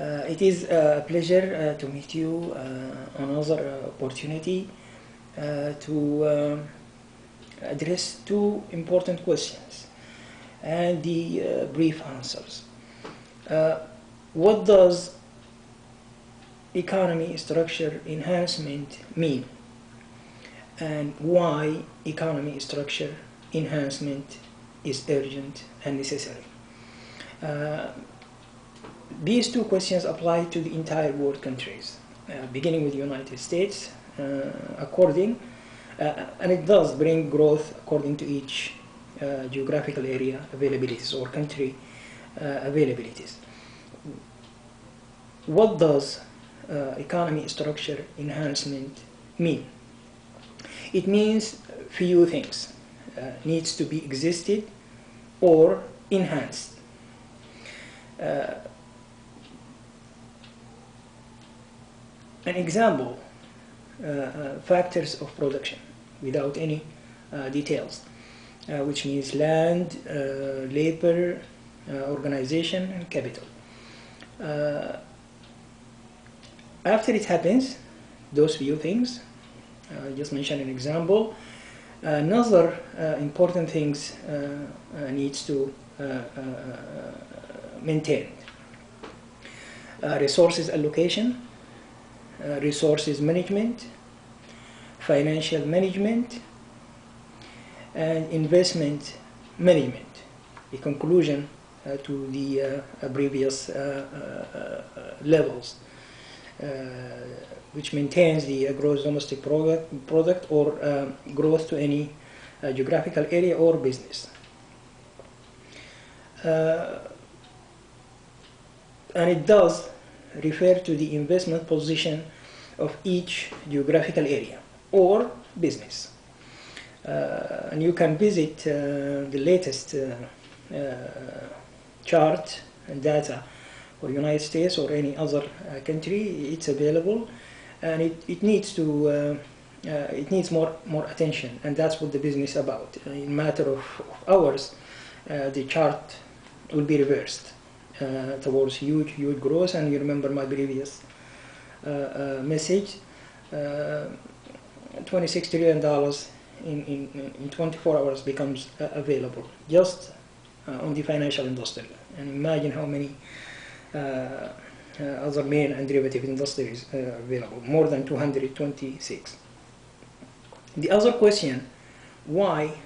It is a pleasure to meet you on another opportunity to address two important questions and the brief answers. What does economy structure enhancement mean? And why economy structure enhancement is urgent and necessary? These two questions apply to the entire world countries, beginning with the United States, and it does bring growth according to each geographical area availabilities or country availabilities. What does economy structure enhancement mean? It means few things needs to be existed or enhanced. An example, factors of production without any details, which means land, labor, organization, and capital. After it happens, those few things, just mention an example, another important things needs to maintain. Resources allocation, resources management, financial management, and investment management. The conclusion to the previous levels, which maintains the gross domestic product or growth to any geographical area or business. And it does refer to the investment position of each geographical area or business. And you can visit the latest chart and data for the United States or any other country. It's available, and it needs to it needs more attention, and that's what the business is about. In a matter of hours, the chart will be reversed towards huge growth. And you remember my previous message, $26 trillion in 24 hours becomes available just on the financial industry. And imagine how many other main and derivative industries are available, more than 226. The other question, why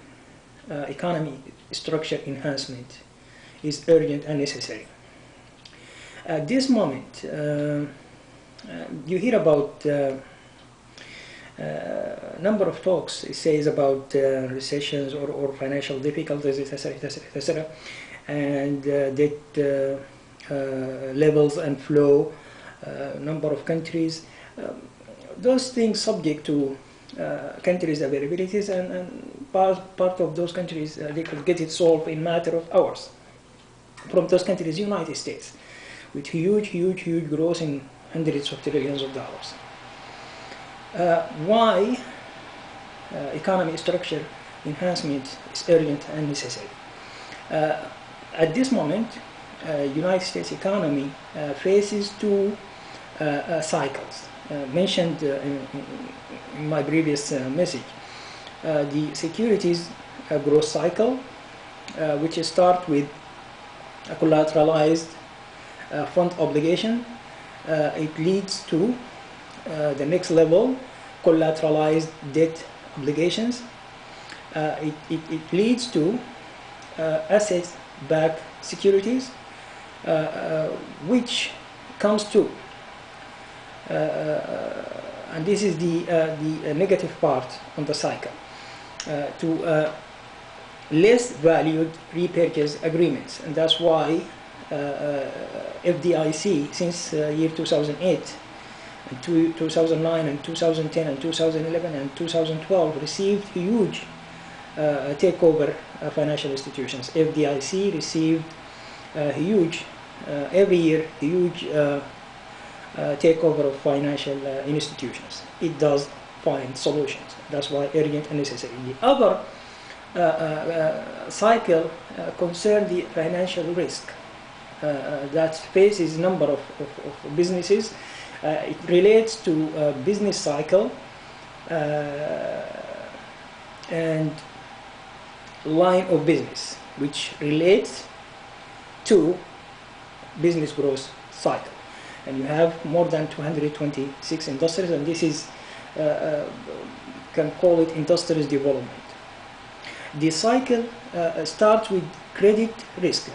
economy structure enhancement is urgent and necessary. At this moment, you hear about number of talks. It says about recessions or financial difficulties, etc., and debt levels and flow, number of countries. Those things subject to countries' availabilities, and part of those countries they could get it solved in a matter of hours. From those countries, United States, with huge growth in hundreds of trillions of dollars. Why economy structure enhancement is urgent and necessary? At this moment, United States economy faces two cycles mentioned in my previous message. The securities growth cycle, which starts with a collateralized fund obligation. It leads to the next level, collateralized debt obligations. It leads to asset-backed securities, which comes to, and this is the negative part on the cycle, to less valued repurchase agreements. And that's why FDIC since year 2008 and 2009 and 2010 and 2011 and 2012 received huge takeover financial institutions. FDIC received huge every year huge takeover of financial institutions. It does find solutions. That's why urgent and necessary. The other cycle concerns the financial risk. that faces number of businesses. It relates to business cycle and line of business, which relates to business growth cycle. And you have more than 226 industries, and this is can call it industries development. The cycle starts with credit risk.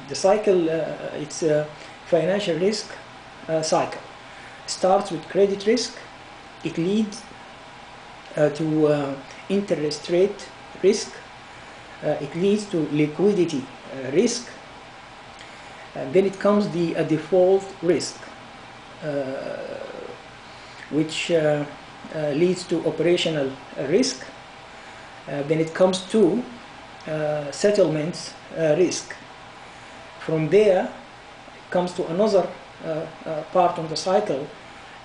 The cycle, it's a financial risk cycle. Starts with credit risk. It leads to interest rate risk. It leads to liquidity risk. And then it comes the default risk, which leads to operational risk. Then it comes to settlements risk. From there, it comes to another part of the cycle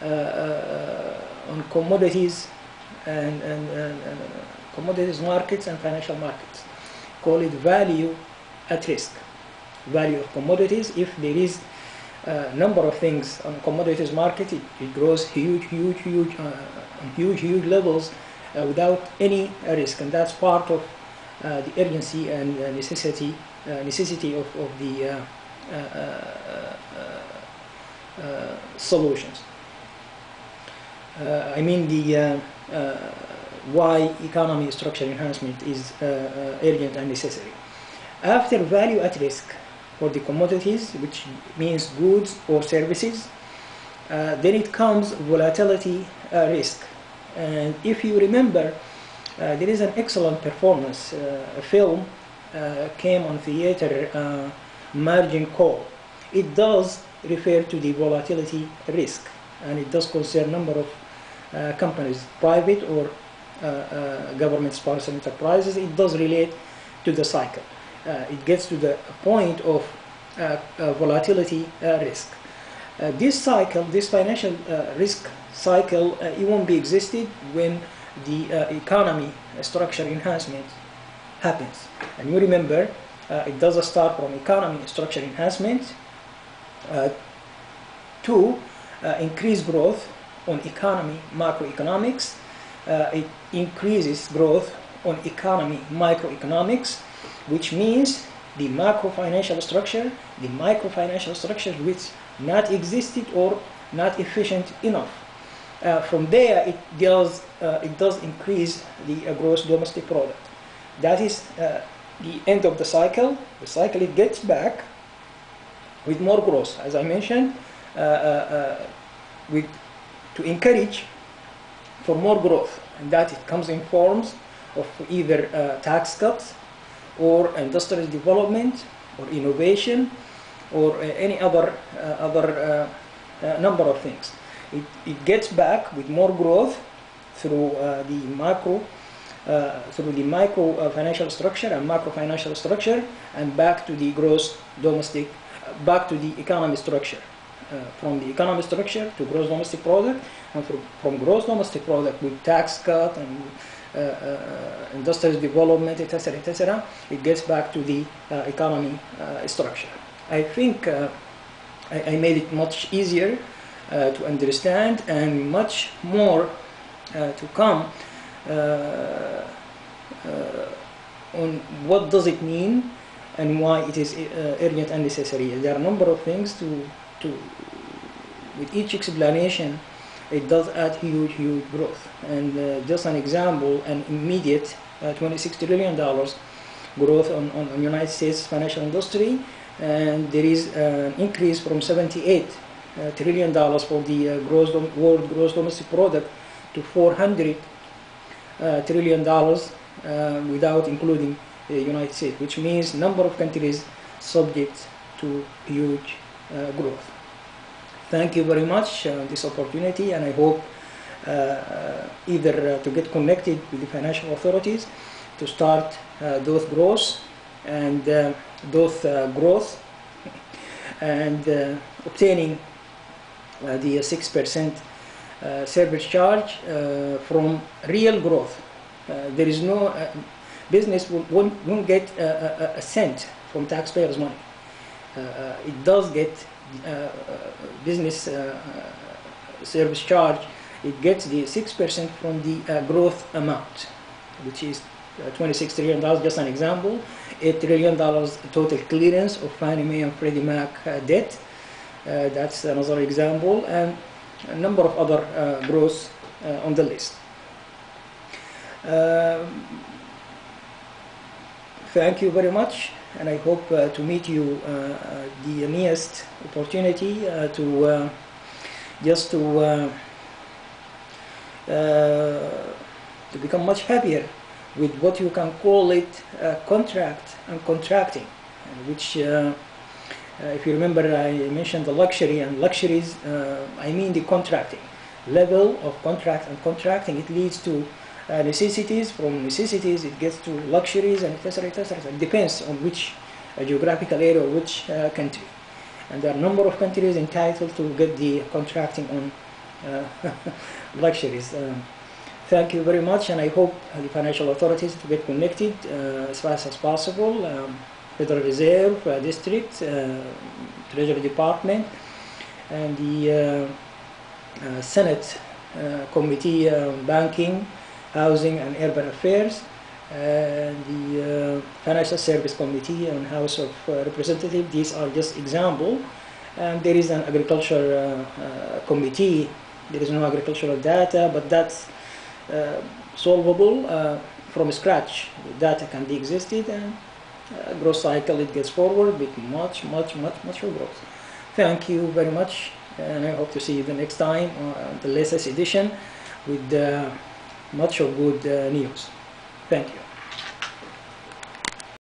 on commodities and commodities markets and financial markets. Call it value at risk. Value of commodities. If there is a number of things on commodities market, it grows huge levels without any risk, and that's part of the urgency and necessity of the solutions. I mean the why economy structure enhancement is urgent and necessary. After value at risk for the commodities, which means goods or services, then it comes volatility risk. And if you remember, there is an excellent performance. A film came on theater, Margin Call. It does refer to the volatility risk, and it does concern number of companies, private or government-sponsored enterprises. It does relate to the cycle. It gets to the point of volatility risk. This cycle, this financial risk cycle, it won't be existed when the economy structure enhancement happens. And you remember, it does start from economy structure enhancement to increase growth on economy macroeconomics. It increases growth on economy microeconomics, which means the macro financial structure, the micro financial structure which not existed or not efficient enough. From there, it does increase the gross domestic product. That is the end of the cycle. The cycle, it gets back with more growth, as I mentioned, to encourage for more growth, and that it comes in forms of either tax cuts or industrial development or innovation or any other number of things. It gets back with more growth through the micro financial structure and macro financial structure, and back to the gross domestic, back to the economy structure. From the economy structure to gross domestic product, and from gross domestic product with tax cut and industrial development, etc., etc., it gets back to the economy structure. I think I made it much easier to understand, and much more to come on what does it mean and why it is urgent and necessary. There are a number of things with each explanation. It does add huge growth. And just an example, an immediate $26 trillion growth on United States financial industry, and there is an increase from $78 trillion for the world gross domestic product to $400 trillion without including the United States, which means number of countries subject to huge growth. Thank you very much this opportunity, and I hope either to get connected with the financial authorities to start those growth and obtaining the 6% service charge from real growth. There is no business won't get a cent from taxpayers' money. it does get business service charge. It gets the 6% from the growth amount, which is $26 trillion, just an example. $8 trillion total clearance of Fannie Mae and Freddie Mac debt. That's another example, and a number of other growths on the list. Thank you very much, and I hope to meet you the nearest opportunity to become much happier with what you can call it contract and contracting, which if you remember, I mentioned the luxury and luxuries. I mean the contracting level of contract and contracting. It leads to necessities. From necessities, it gets to luxuries, and etc. etc. It depends on which geographical area or which country. And there are a number of countries entitled to get the contracting on luxuries. Thank you very much, and I hope the financial authorities to get connected as fast as possible. Federal Reserve District, Treasury Department, and the Senate Committee on Banking, Housing and Urban Affairs, and the Financial Service Committee on House of Representatives. These are just examples. And there is an Agriculture Committee. There is no agricultural data, but that's solvable from scratch. The data can be existed, and growth cycle, it gets forward with much growth. Thank you very much, and I hope to see you the next time on the latest edition with much of good news. Thank you.